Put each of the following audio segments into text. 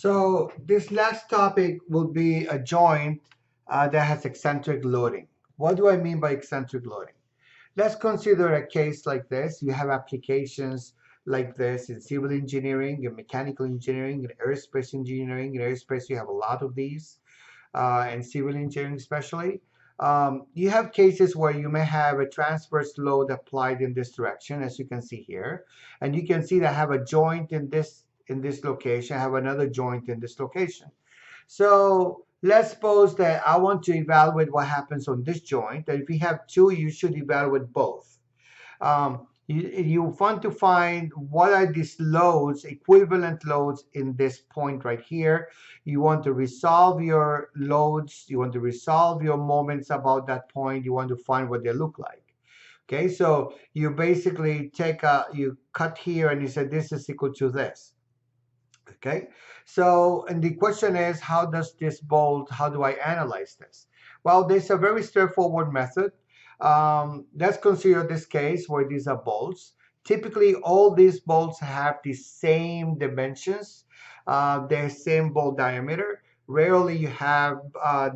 So this last topic will be a joint that has eccentric loading. What do I mean by eccentric loading? Let's consider a case like this. You have applications like this in civil engineering, in mechanical engineering, in aerospace engineering. In aerospace, you have a lot of these, and civil engineering especially. You have cases where you may have a transverse load applied in this direction, as you can see here, and you can see that I have a joint in this location. I have another joint in this location. So let's suppose that I want to evaluate what happens on this joint. And if you have two, you should evaluate both. You want to find what are these loads, equivalent loads in this point right here. You want to resolve your loads. You want to resolve your moments about that point. You want to find what they look like. Okay, so you basically you cut here and you say this is equal to this. Okay, so and the question is, how do I analyze this? Well, there's a very straightforward method. Let's consider this case where these are bolts. Typically, all these bolts have the same dimensions, the same bolt diameter. Rarely you have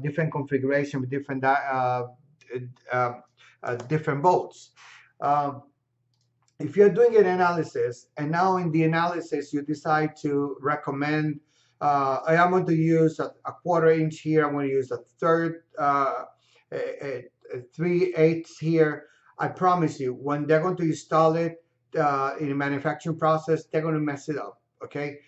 different configuration with uh, different bolts. Um, if you're doing an analysis and now in the analysis you decide to recommend I'm going to use a quarter inch here, I'm going to use a third a 3/8 here. I promise you, when they're going to install it in a manufacturing process, they're going to mess it up. Okay,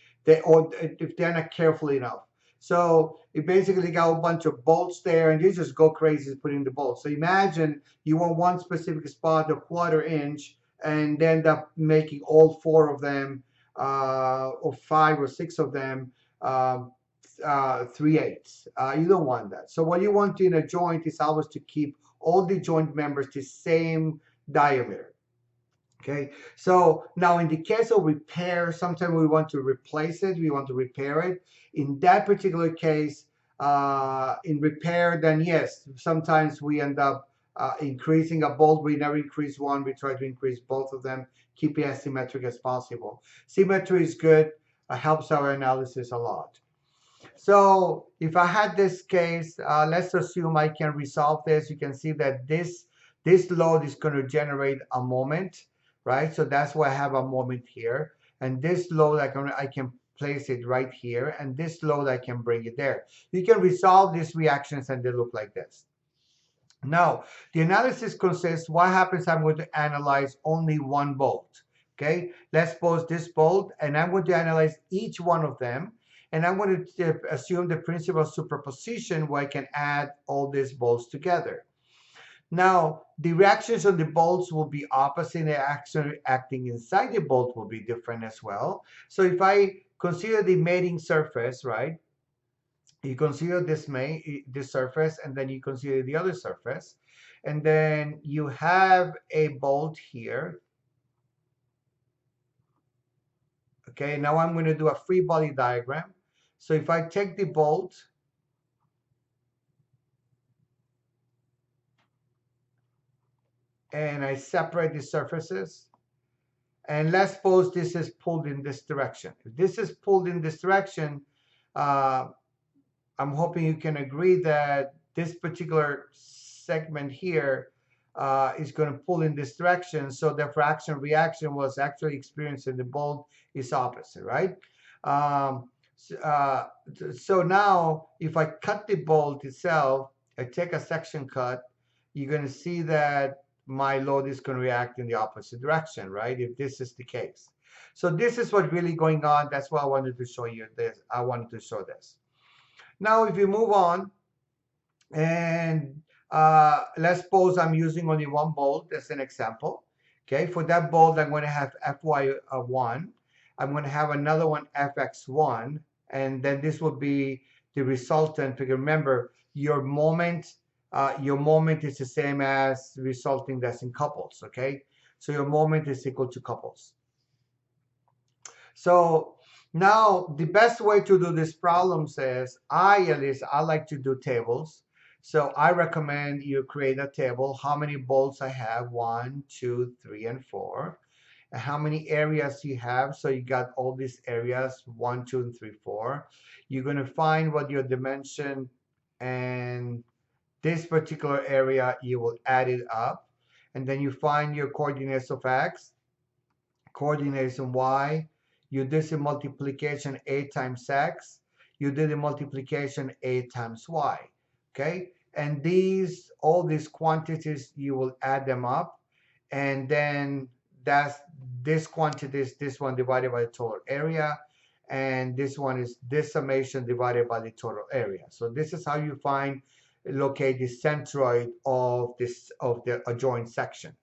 or if they're not careful enough. So you basically got a bunch of bolts there and you just go crazy putting the bolts. So imagine you want one specific spot, a quarter inch, and end up making all four of them, or five or six of them, 3/8. You don't want that. So what you want in a joint is always to keep all the joint members the same diameter. Okay, so now in the case of repair, sometimes we want to replace it, we want to repair it. In that particular case, in repair, then yes, sometimes we end up increasing a bolt. We never increase one, we try to increase both of them, keep it as symmetric as possible. Symmetry is good, helps our analysis a lot. So if I had this case, let's assume I can resolve this. You can see that this load is going to generate a moment, right? So that's why I have a moment here. And this load, I can place it right here. And this load, I can bring it there. You can resolve these reactions and they look like this. Now, the analysis consists, what happens, I'm going to analyze only one bolt. Okay, let's suppose this bolt, and I'm going to analyze each one of them. And I'm going to assume the principle of superposition where I can add all these bolts together. Now, the reactions on the bolts will be opposite. The action acting inside the bolt will be different as well. So if I consider the mating surface, right? You consider this surface, and then you consider the other surface. And then you have a bolt here. Okay, now I'm going to do a free body diagram. So if I take the bolt, and I separate the surfaces, and let's suppose this is pulled in this direction. If this is pulled in this direction, I'm hoping you can agree that this particular segment here is going to pull in this direction. So the fraction reaction was actually experienced in the bolt is opposite, right? So now if I cut the bolt itself, I take a section cut, you're going to see that my load is going to react in the opposite direction, right? If this is the case. So this is what's really going on. That's why I wanted to show you this. I wanted to show this. Now, if you move on, and let's suppose I'm using only one bolt as an example. Okay, for that bolt, I'm going to have Fy1. I'm going to have another one Fx1, and then this will be the resultant. Because remember, your moment is the same as resulting that's in couples. Okay, so your moment is equal to couples. So now the best way to do these problems is, at least I like to do tables. So I recommend you create a table, how many bolts I have, 1, 2, 3, and 4. and how many areas you have. So you got all these areas, 1, 2, and 3, 4. You're going to find what your dimension and this particular area, you will add it up. And then you find your coordinates of x, coordinates of y. You did the multiplication a times x. You did the multiplication a times y. Okay? And all these quantities, you will add them up. And then that's this quantity is this one divided by the total area. And this one is this summation divided by the total area. So this is how you locate the centroid of the adjoint section.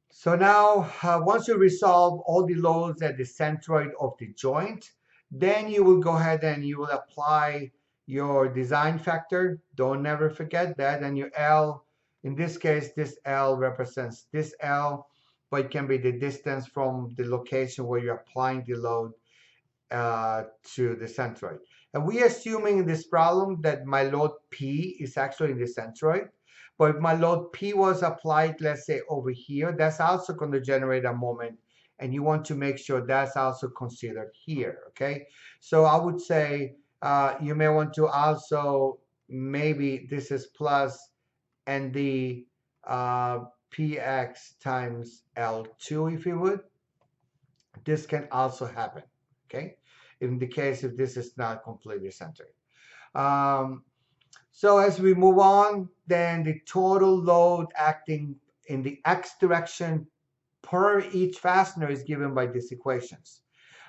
So now, once you resolve all the loads at the centroid of the joint, then you will go ahead and you will apply your design factor. Don't never forget that. And your L, in this case, this L represents this L, but it can be the distance from the location where you're applying the load to the centroid. And we're assuming in this problem that my load P is actually in the centroid. But if my load P was applied, let's say over here, that's also going to generate a moment. And you want to make sure that's also considered here, okay? So I would say you may want to also, maybe this is plus ND PX times L2, if you would. This can also happen, okay? In the case if this is not completely centered. So as we move on, then the total load acting in the x direction per each fastener is given by these equations.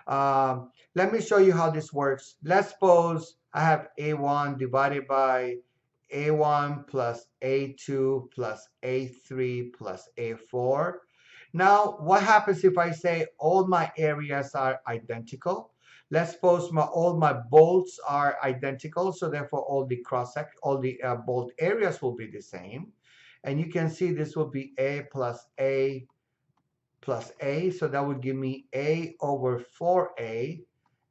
Let me show you how this works. Let's suppose I have A1 divided by A1 plus A2 plus A3 plus A4. Now, what happens if I say all my areas are identical? Let's suppose all my bolts are identical, so therefore all the bolt areas will be the same. And you can see this will be A plus A plus A, so that would give me A over 4A,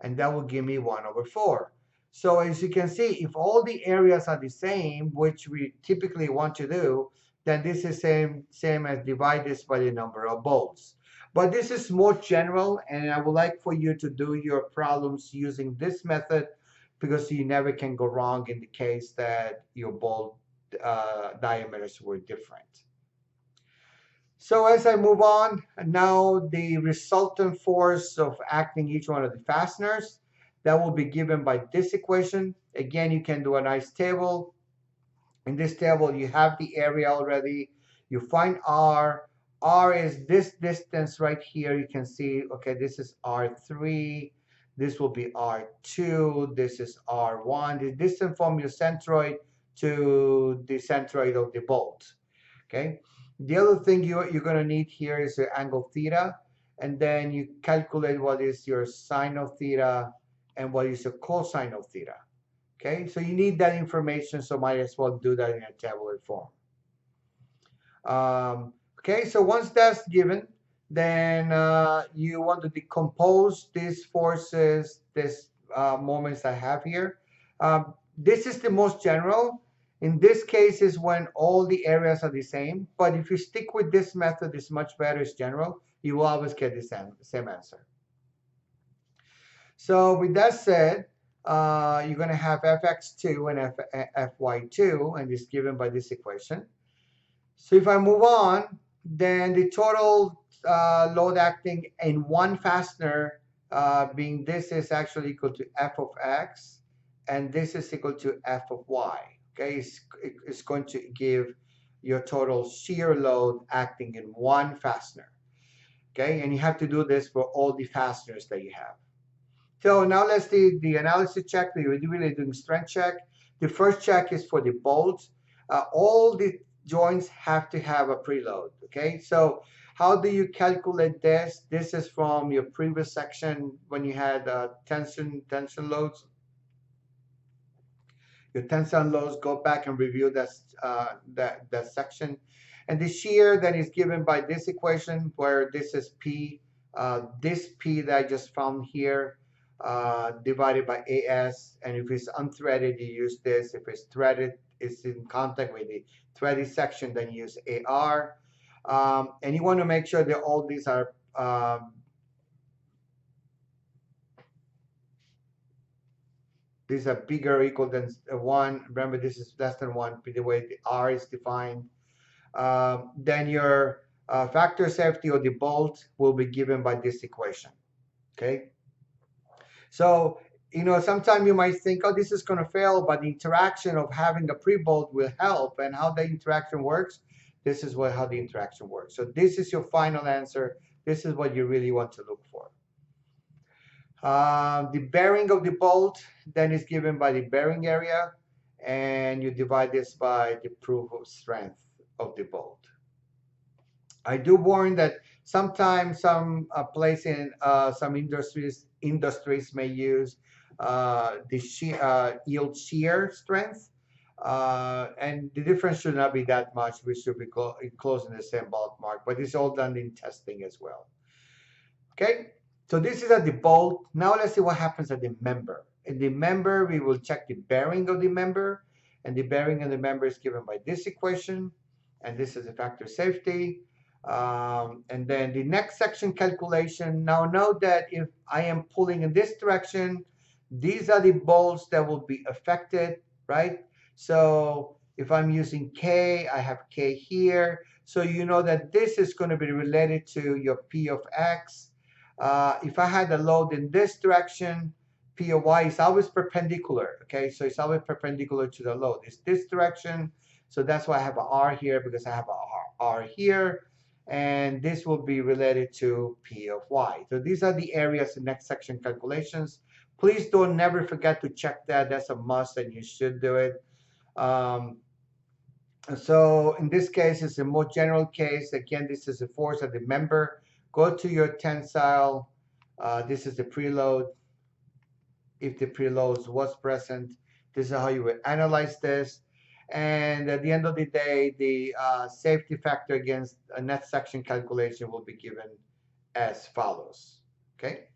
and that would give me 1 over 4. So as you can see, if all the areas are the same, which we typically want to do, then this is same as divide this by the number of bolts. But this is more general, and I would like for you to do your problems using this method because you never can go wrong in the case that your bolt diameters were different. So as I move on, now the resultant force of acting each one of the fasteners, that will be given by this equation. Again, you can do a nice table. In this table, you have the area already. You find R. R is this distance right here. You can see, okay, this is R3. This will be R2. This is R1. The distance from your centroid to the centroid of the bolt, okay? The other thing you're going to need here is your angle theta. And then you calculate what is your sine of theta and what is your cosine of theta. Okay, so you need that information, so might as well do that in a tabular form. Okay, so once that's given, then you want to decompose these forces, these moments I have here. This is the most general. In this case is when all the areas are the same, but if you stick with this method, it's much better, it's general. You will always get the same answer. So with that said, you're going to have fx2 and fy2, and it's given by this equation. So if I move on, then the total load acting in one fastener, being this is actually equal to f of x, and this is equal to f of y. Okay, it's going to give your total shear load acting in one fastener. Okay, and you have to do this for all the fasteners that you have. So now let's do the analysis check. We're really doing strength check. The first check is for the bolts. All the joints have to have a preload. Okay, so how do you calculate this? This is from your previous section when you had tension loads. Your tension loads, go back and review that section. And the shear then is given by this equation where this is P. This P that I just found here divided by AS, and if it's unthreaded, you use this. If it's threaded, it's in contact with the threaded section, then you use AR. And you want to make sure that all these are bigger or equal than 1. Remember, this is less than 1, the way the R is defined. Then your factor safety or default will be given by this equation. Okay. So, sometimes you might think, oh, this is going to fail, but the interaction of having a pre-bolt will help. And how the interaction works, this is how the interaction works. So this is your final answer. This is what you really want to look for. The bearing of the bolt then is given by the bearing area, and you divide this by the proof of strength of the bolt. I do warn that sometimes some place in some industries may use the yield shear strength, and the difference should not be that much. We should be close in the same ballpark, but it's all done in testing as well. Okay, so this is at the bolt. Now let's see what happens at the member. In the member, we will check the bearing of the member, and the bearing of the member is given by this equation, and this is a factor safety. And then the next section calculation. Now note that if I am pulling in this direction, these are the bolts that will be affected, right? So if I'm using K, I have K here. So you know that this is going to be related to your P of X. If I had a load in this direction, P of Y is always perpendicular, okay? So it's always perpendicular to the load. It's this direction, so that's why I have an R here, because I have an R here. And this will be related to P of Y. So these are the areas in next section calculations. Please don't never forget to check that. That's a must, and you should do it. So in this case, it's a more general case. Again, this is the force of the member. Go to your tensile. This is the preload. If the preload was present, this is how you would analyze this. And at the end of the day, the safety factor against a net section calculation will be given as follows. Okay?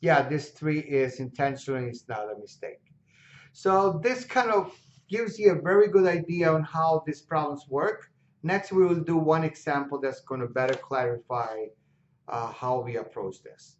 Yeah, this 3 is intentional and it's not a mistake. So this kind of gives you a very good idea on how these problems work. Next, we will do one example that's going to better clarify how we approach this.